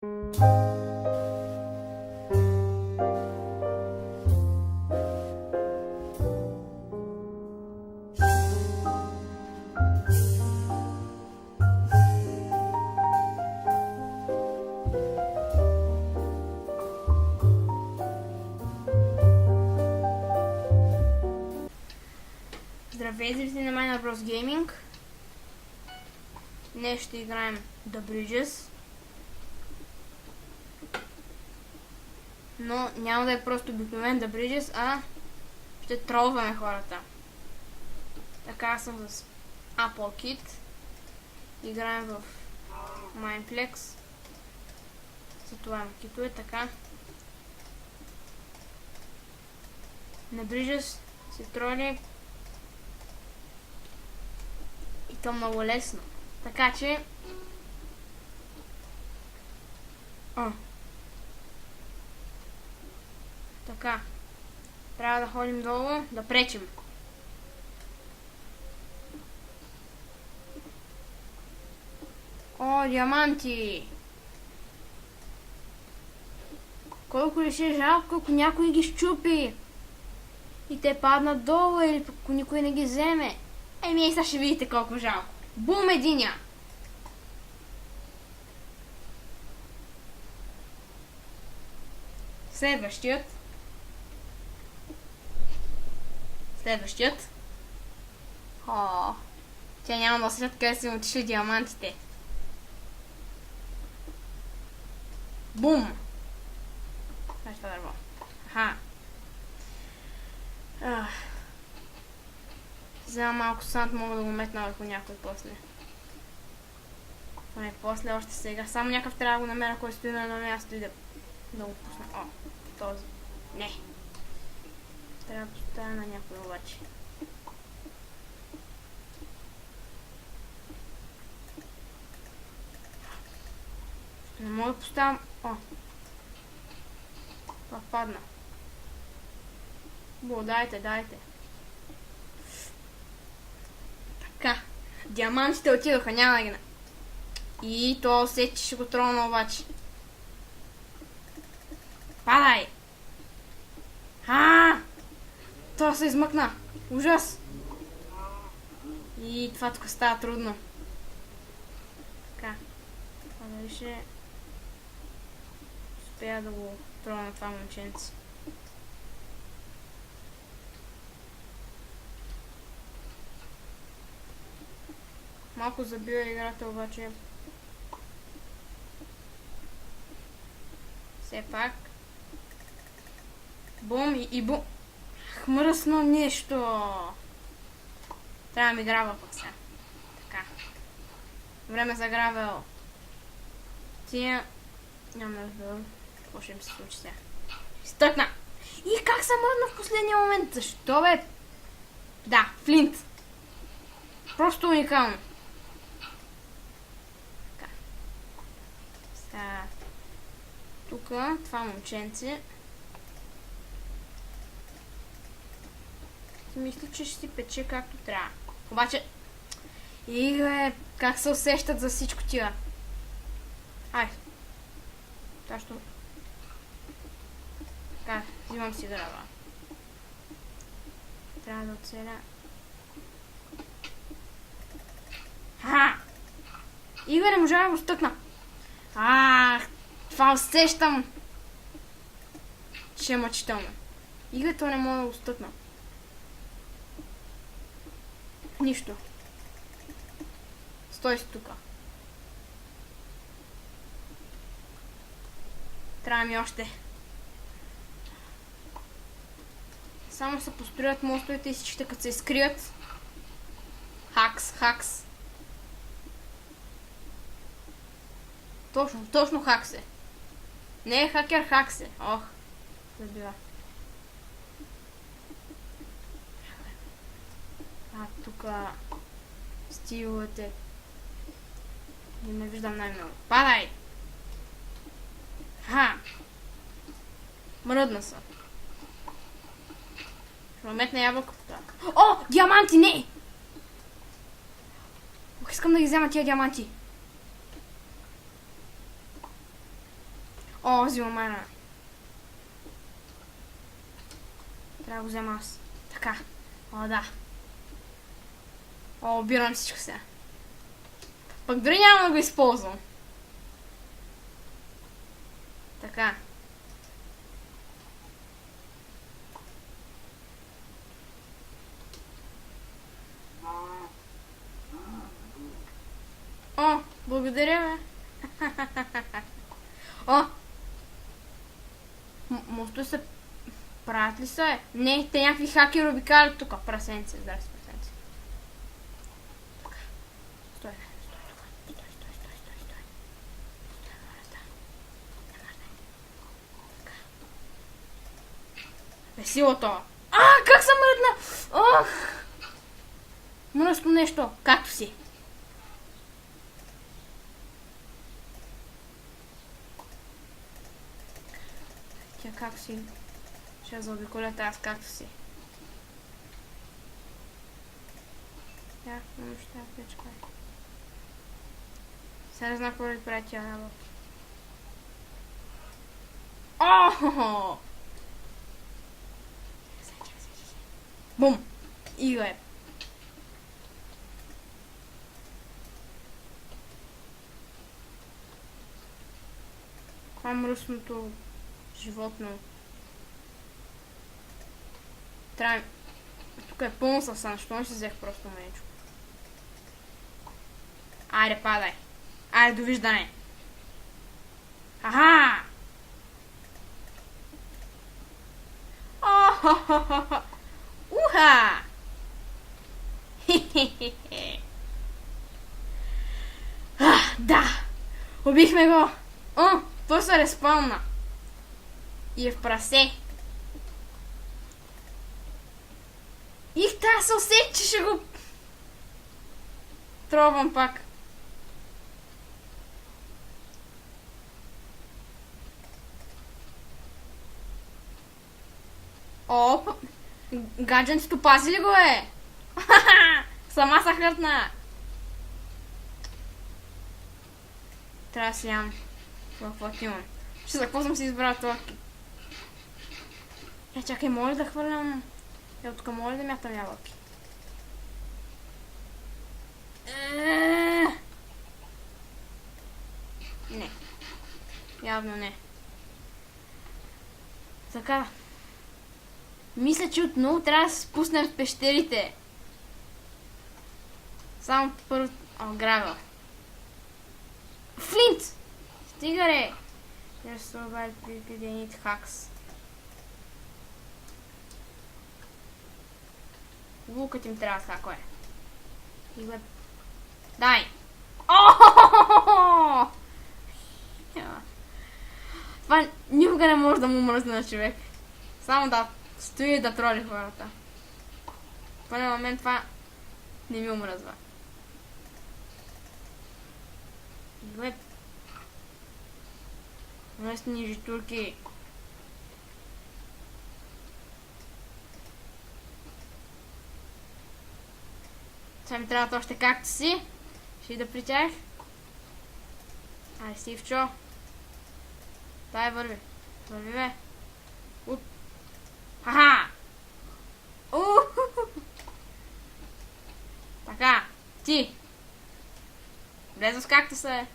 Здравей, зрители на Miner Bros Gaming. Днес ще играем The Bridges. Но няма да е просто обикновен The Bridges, а ще тролваме хората. Така съм с Apple Kit. Играем в Mineplex. За това има китове, така. На Bridges се троли. И то много лесно. Така че... Така. Трябва да ходим долу, да пречим. О, диаманти! Колко ли ще е жалко, ако някой ги щупи и те паднат долу или ако никой не ги вземе. Еми, сега ще видите колко жалко. Бум, единя! Следващият. Тя няма да след къде са им отишли диамантите. Бум! Това е това дърво. Аха. Взема малко санд, мога да го метна върху някой после. Поне после, още сега. Само някакъв трябва да го намеря, който стои на едно място и да го пусна. О, този. Не. Трябва да поставя на някой обаче. Не мога да поставям... О! Това падна. Бо, дайте. Така. Диамантите отидоха, няма да ги... И то усети, че ще го трона обаче. Падай! Това се измъкна. Ужас! И това тук става трудно. Така. Това дали ще... успея да го трона на това момченце. Малко забива играта, обаче... Все пак. Бум и бум. Мръсно нещо. Трябва да ми грава пък сега. Така. Време за гравел. Тия... Няма да разбирам какво ще ми се случи сега. Стъкна! И как съм мръдна в последния момент? Защо бе? Да, флинт. Просто уникално. Така. Сега... Тука, това момченце. Мисля, че ще си пече както трябва. Обаче... как се усещат за всичко тия. Айде. Тащо... Така, взимам си грава. Трябва да оцеля... Игър, не можа да го стъкна. Това усещам. Ще е мъчително. Игър, то не мога да го стъкна. Нищо. Стой си тука. Трябва ми още. Само се построят мостовете и всичките като се изкрият. Хакс. Точно хакс е. Не е хакер, хакс е. Ох, забива. Тука стиловете. Не ме виждам най-много. Падай! Мръдна са. Ще метна ябълка по това. О! Диаманти! Не! Искам да ги взема тия диаманти. О, взима майна. Трябва да го взема аз. Така. О, да. О, обирам всичко сега. Пък дори няма да го използвам. Така. О, благодаря, бе. О! Мосто се правят ли са, е? Не, те някакви хакери обикалят тук. Прасенци, здрасти, прасенци. Така. Стой, стой тук. Стой. Стой, мърда. Не мърдай. Така. Весело това. Как съм мръдна! Ох! Мръсно нещо. Както си. Тя как си? Ще заобиколя тази както си. Тя, но ще я печка. Сега не знам какво да прави тя ябълка. Охо! Бум! И го е. Това е мръсното животно. Трябва... Тук е пълно със сан, що не си взех просто менечко. Айде, падай. Айде, довиждане. Аха! О-хо-хо-хо-хо! Уха! Хе-хе-хе-хе! Да! Убихме го! О! Той се респълна! И е в прасе! Их, тази се усети, че ще го... Тровам пак. О, гадженцето пази ли го е? Сама са хлятна. Трябва да слям. Какво имам? Ще за какво съм си избрал това? Чакай, моля да хвърлям... Тук моля да мятам ябълки. Не. Явно не. Така. Мисля, че отново трябва да се спуснем в пещерите. Само първо... гравел. Флинт! Стига, ре! There's so bad people, they need hacks. Лукът им трябва да хакове. И го е... Дай! Оооо! Това никога не може да му мръзне на човек. Само да стои и да троли хората. В пълен момент това не ми омръзва. И го е... Мръсни житурки. Сега ми трябват още както си. Ще да при тях. Ай, Стивчо. Дай, върви. Върви, бе. От. Ха-ха! Така. Ти. Влеза с както се.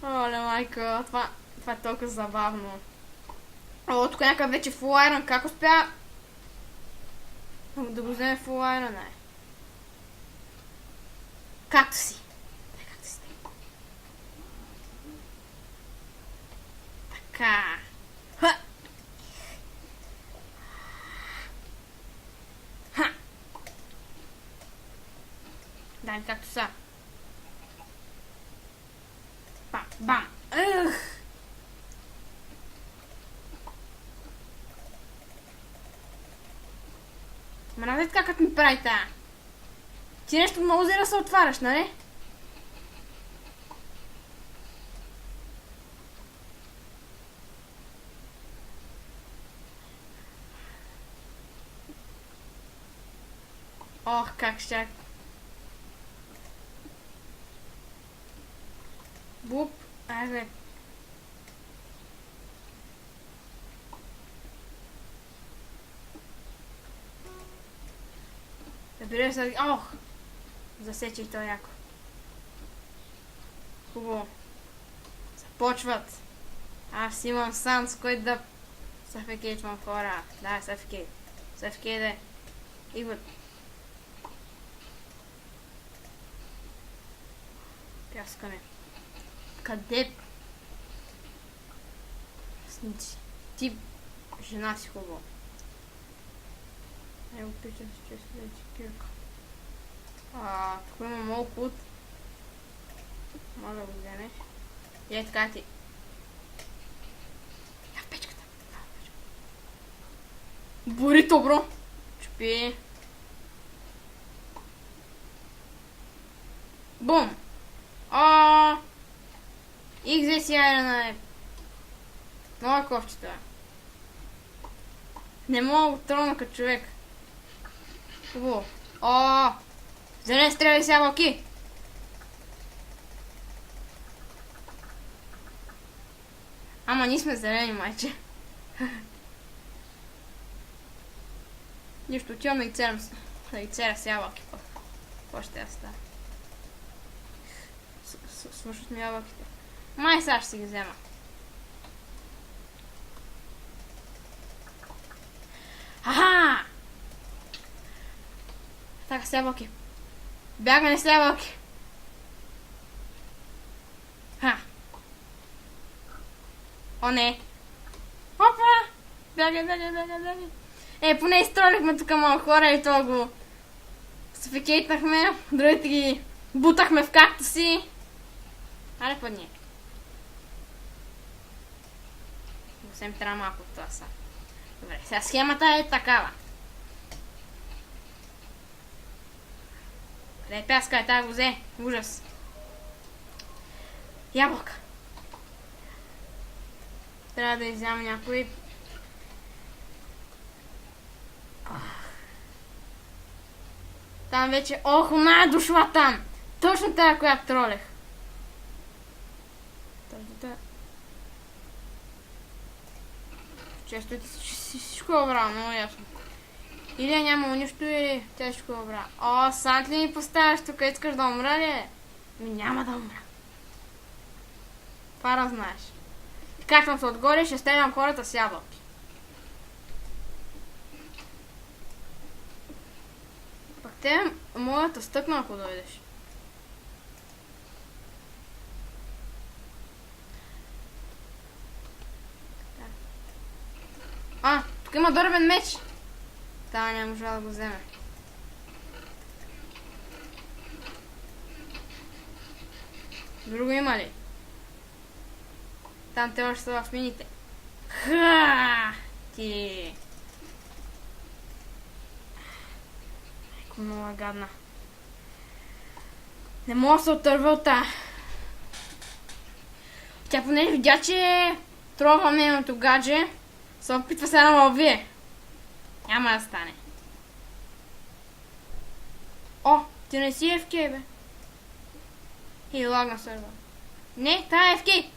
Оле, майка, това е толкова забавно. О, тук някакъв вече фул айрон, как успя да го вземе фул айрон, е? Както си. Както си. Така. Ха! Ха! Дай ми както са. Бам, бам. Мразя така, като ми прави тая. Ти нещо много зира се отваряш, нали? Ох, как щях. Буп, айде. Добре, сега... Ох! Засече и то яко. Хубаво. Започват. Аз имам сан, с който да съфикейтвам хора. Да, съфикейт. Съфикейт. Идват. Пяскаме. Къде? Ти жена си хубаво. Ево питам се, че се вече кирка. Тук има много кут. Може да го вземеш. И е така ти. Я в печката. Бурито, бро. Чупи. Бум. И где си айрена е? Много ковчето е. Не мога да трона като човек. Хубаво. Зелен стреляй с ябълки. Ама ние сме зелени, майче. Нищо, отивам да ги церя с ябълки. Какво ще я става? Слушат ми ябълките. Май сега ще си ги взема. Аха! Така, с ябълки. Бягане с ябълки. О, не. Опа! Бягай. Поне изтролихме тук малко хора и това го суфикейтнахме. Другите ги бутахме в както си. Аре, падни. Съвсем трябва малко от това са. Добре, сега схемата е такава. Къде е пяска? Е тази го взе. Ужас. Ябълка. Трябва да изям някой. Там вече... Ох, она е дошла там! Точно тая, която тролех. Често всичко е обрал, много ясно. Или е нямало нищо, или тя всичко е обрал. Сант ли ми поставяш тук? Искаш да умра ли? Няма да умра. Това разнаеш. Качвам се отгоре и ще стрелям хората с ябълки. Пък те могат да стъкна, ако дойдеш. Тук има дървен меч. Та не можа да го вземе. Друго има ли? Там те още са в мините. Ти. Майко, много гадна. Не мога да се отърва от тая. Тя поне видя, че трогва нейното гадже. Се опитва се да ме убие. Няма да стане. Ти не си FK, бе. И лагна сърва. Не, тая е FK.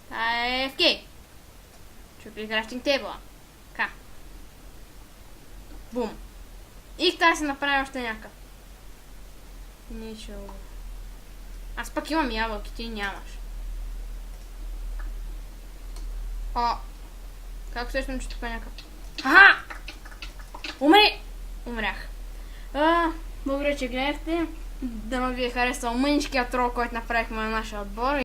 Тая е FK. Чупи крафтинг тейбъла. Ка. Бум. И тази се направи още някакъв. Ничего. Аз пък имам ябълки, ти нямаш. Как сещам, че тук е някакъв? Умри! Умрях. Благодаря, че гледахте. Дано ви е харесал мъничкият трол, който направихме на нашия отбор.